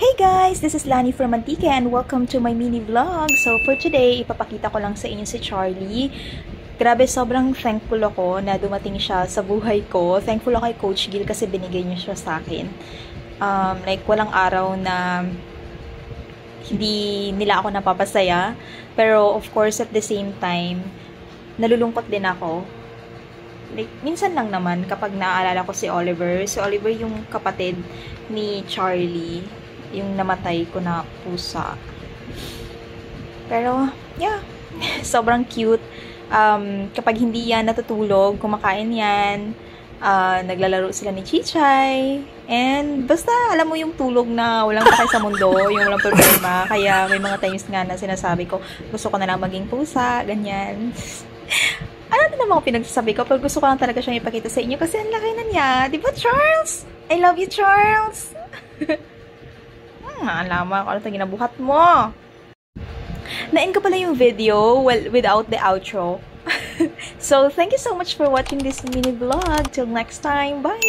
Hey guys! This is Lani from Mantique and welcome to my mini vlog. So for today, ipapakita ko lang sa inyo si Charlie. Grabe, sobrang thankful ako na dumating siya sa buhay ko. Thankful ako kay Coach Gil kasi binigay niya siya sa akin. Walang araw na hindi nila ako napapasaya. Pero of course, at the same time, nalulungkot din ako. Minsan lang naman kapag naaalala ko si Oliver. Si Oliver yung kapatid ni Charlie. Yung namatay ko na pusa. Pero, yeah. Sobrang cute. Kapag hindi yan natutulog, kumakain yan. Naglalaro sila ni Chichay. And, basta, alam mo yung tulog na walang pakay sa mundo, yung walang problema. Kaya, may mga times nga na sinasabi ko, gusto ko na lang maging pusa, ganyan. Ano din naman ako pinagsasabi ko, pero gusto ko lang talaga siyang ipakita sa inyo kasi ang laki na niya. Diba, Charles? I love you, Charles! Alaman ko ano ito ginabuhat mo. Nain ko pala yung video without the outro. So, thank you so much for watching this mini vlog. Till next time, bye!